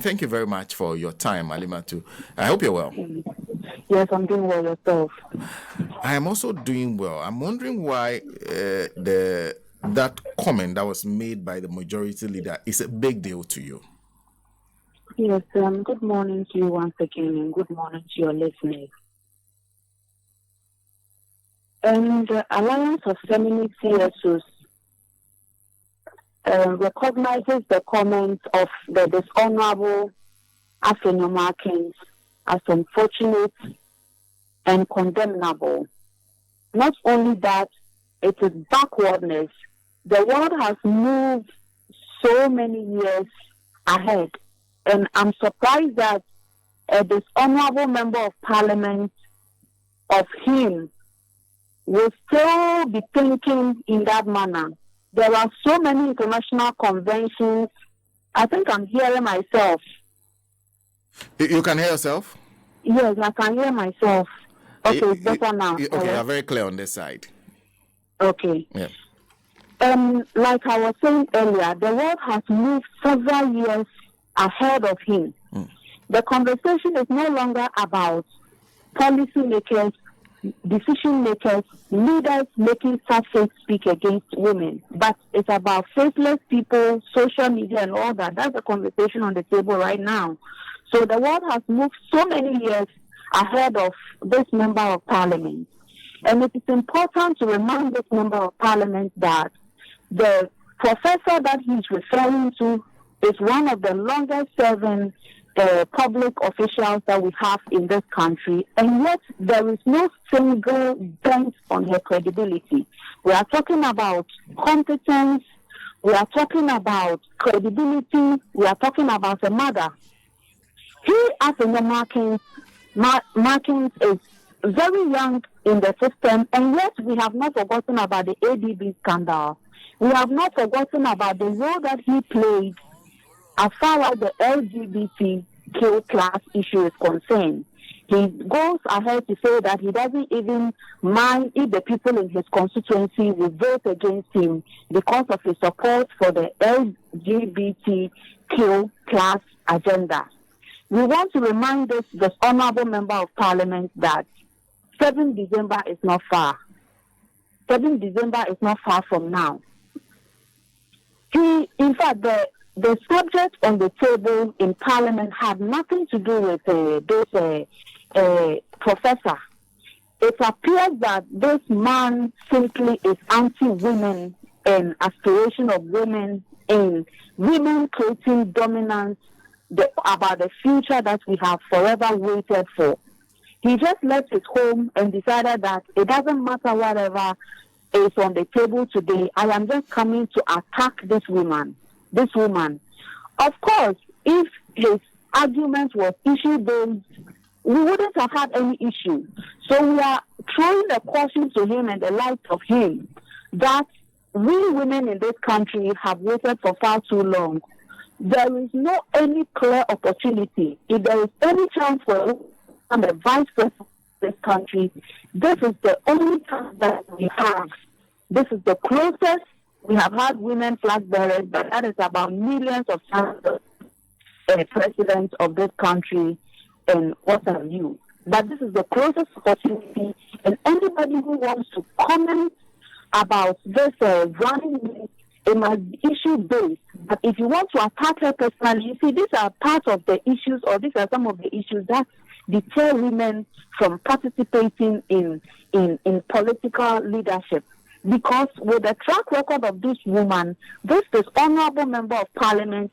Thank you very much for your time, Alimatu. I hope you're well. Yes, I'm doing well yourself. I am also doing well. I'm wondering why that comment that was made by the majority leader is a big deal to you. Yes, good morning to you once again, and good morning to your listeners. And the Alliance of Feminist CSOs recognizes the comments of the Dishonourable Afenyo Markins as unfortunate and condemnable. Not only that, it is backwardness. The world has moved so many years ahead, and I'm surprised that a dishonorable member of parliament of him will still be thinking in that manner. There are so many international conventions. I think I'm hearing myself. You can hear yourself? Yes, I can hear myself. Okay, it's better now. Okay, you're very clear on this side. Okay. Yeah. Like I was saying earlier, the world has moved several years ahead of him. The conversation is no longer about policy makers, decision makers, leaders making such hate speak against women, but it's about faceless people, social media, and all that. That's the conversation on the table right now. So the world has moved so many years ahead of this member of parliament. And it is important to remind this member of parliament that the professor that he's referring to is one of the longest serving public officials that we have in this country, and yet there is no single dent on her credibility. We are talking about competence, we are talking about credibility, we are talking about a mother. He, as in the Markins is very young in the system, and yet we have not forgotten about the ADB scandal. We have not forgotten about the role that he played as far as the LGBTQ class issue is concerned. He goes ahead to say that he doesn't even mind if the people in his constituency will vote against him because of his support for the LGBTQ class agenda. We want to remind this honorable member of parliament that 7 December is not far. 7 December is not far from now. In fact, the subject on the table in Parliament had nothing to do with this professor. It appears that this man simply is anti-women and aspiration of women and women creating dominance about the future that we have forever waited for. He just left his home and decided that it doesn't matter whatever is on the table today. I am just coming to attack this woman. Of course, if his argument was issue-based, we wouldn't have had any issue. So we are throwing the caution to him and the light of him that we women in this country have waited for far too long. There is no any clear opportunity. If there is any chance for the vice president of this country, this is the only chance that we have. This is the closest we have had women flag bearers, but that is about millions of chances president of this country and what have you. But this is the closest opportunity, and anybody who wants to comment about this running, it must be issue-based. But if you want to attack her personally, you see, these are part of the issues, or these are some of the issues that deter women from participating in political leadership. Because with the track record of this woman, this honorable member of parliament,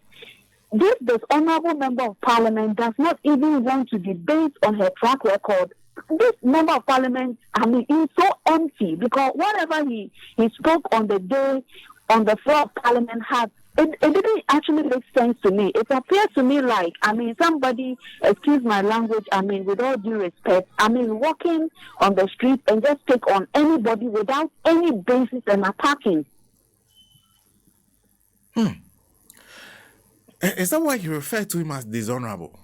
this honorable member of parliament does not even want to debate on her track record. This member of parliament, he's so empty because whatever he spoke on the day on the floor of parliament it didn't actually make sense to me. It appeared to me like, somebody, excuse my language, with all due respect, walking on the street and just take on anybody without any basis and attacking. Is that why you refer to him as dishonourable?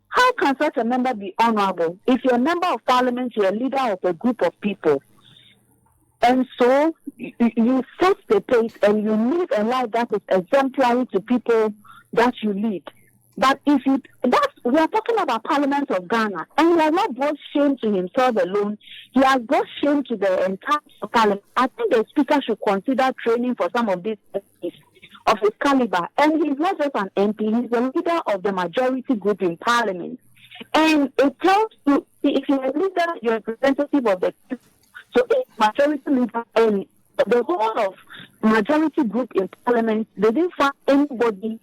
How can such a member be honourable? If you're a member of parliament, you're a leader of a group of people. And so you set the pace and you live a life that is exemplary to people that you lead. But we are talking about Parliament of Ghana, and he has not brought shame to himself alone. He has brought shame to the entire Parliament. I think the Speaker should consider training for some of these MPs of his caliber. And he's not just an MP; he's the leader of the majority group in Parliament. And it tells you, if you're a leader, you're a representative of the people. So if majority leader and the whole of majority group in Parliament, they didn't find anybody,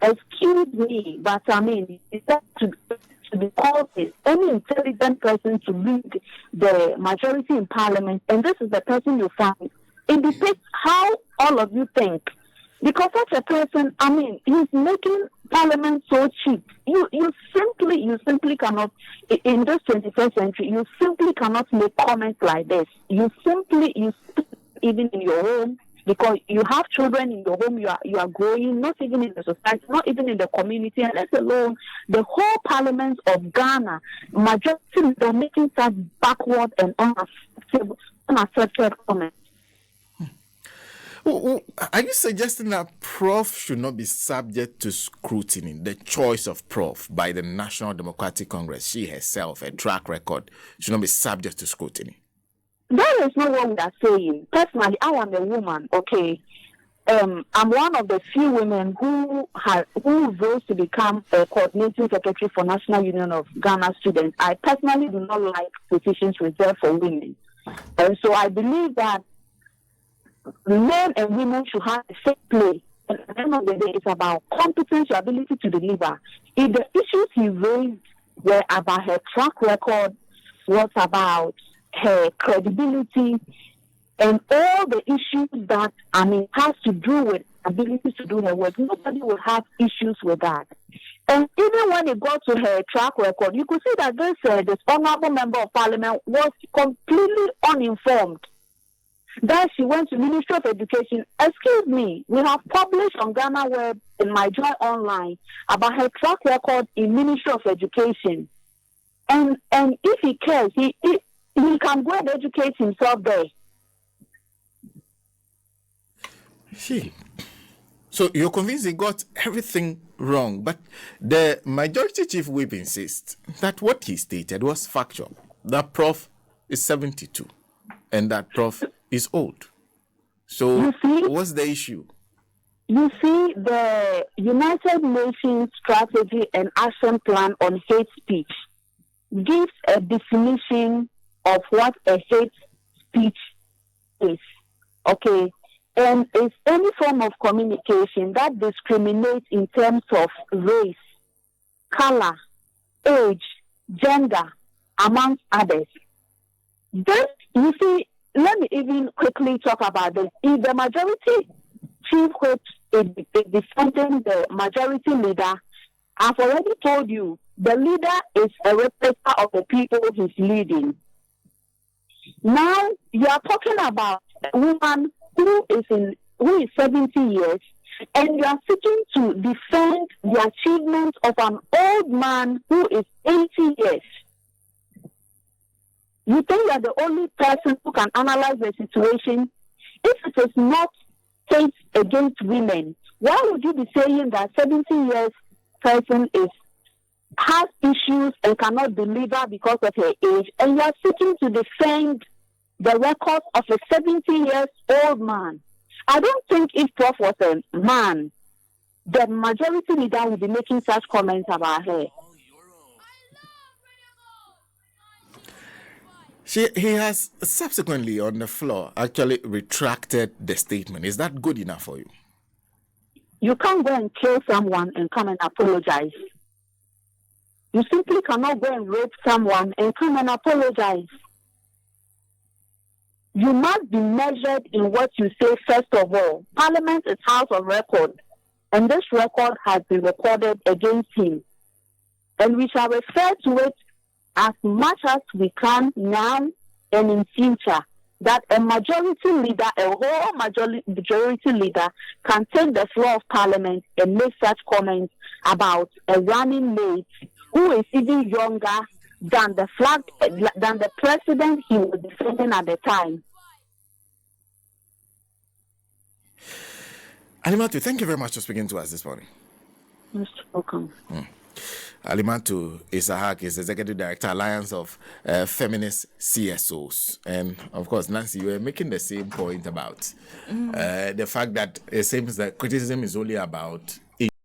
excuse me, but I mean, it's that to be called any intelligent person to lead the majority in Parliament, and this is the person you find. It depends how all of you think. Because such a person, I mean, he's making Parliament so cheap. You simply cannot, in this 21st century, you simply cannot make comments like this. You simply, even in your home, because you have children in your home, you are growing, not even in the society, not even in the community, and let alone the whole Parliament of Ghana, majority, they're making such backward and unacceptable comments. Are you suggesting that Prof should not be subject to scrutiny, the choice of Prof by the National Democratic Congress, she herself, her track record, should not be subject to scrutiny? That is not what we are saying. Personally, I am a woman, okay? I'm one of the few women who rose to become a coordinating secretary for National Union of Ghana Students. I personally do not like positions reserved for women. And so I believe that men and women should have the same play. And at the end of the day, it's about competence, your ability to deliver. If the issues he raised were about her track record, was about her credibility, and all the issues that, I mean, has to do with ability to do her work, nobody will have issues with that. And even when it got to her track record, you could see that this honorable member of Parliament was completely uninformed. Then she went to Ministry of Education. Excuse me, we have published on Ghana Web in My Joy Online about her track record in Ministry of Education. And if he cares, he can go and educate himself there. So you're convinced he got everything wrong, but the majority chief whip insists that what he stated was factual. That Prof is 72 and that Prof is old. So what's the issue? You see, the United Nations Strategy and Action Plan on Hate Speech gives a definition of what a hate speech is. Okay? And it's any form of communication that discriminates in terms of race, color, age, gender, amongst others. This, you see, let me even quickly talk about this. If the majority chief whip is defending the majority leader, I've already told you, the leader is a replica of the people he's leading. Now, you are talking about a woman who is 70 years, and you are seeking to defend the achievements of an old man who is 80 years. You think you are the only person who can analyze the situation? If it is not hate against women, why would you be saying that 70 years person has issues and cannot deliver because of her age, and you are seeking to defend the record of a 70 years old man? I don't think if Prof was a man, the majority leader would be making such comments about her. He has subsequently on the floor actually retracted the statement. Is that good enough for you? You can't go and kill someone and come and apologize. You simply cannot go and rape someone and come and apologize. You must be measured in what you say first of all. Parliament is house of record, and this record has been recorded against him. And we shall refer to it as much as we can now and in future, that a majority leader, a whole majority leader, can take the floor of Parliament and make such comments about a running mate who is even younger than the president he was defending at the time. Alimatu, thank you very much for speaking to us this morning. Most welcome. Alimatu Issahak is Executive Director, Alliance of Feminist CSOs. And of course, Nancy, you were making the same point about the fact that it seems that criticism is only about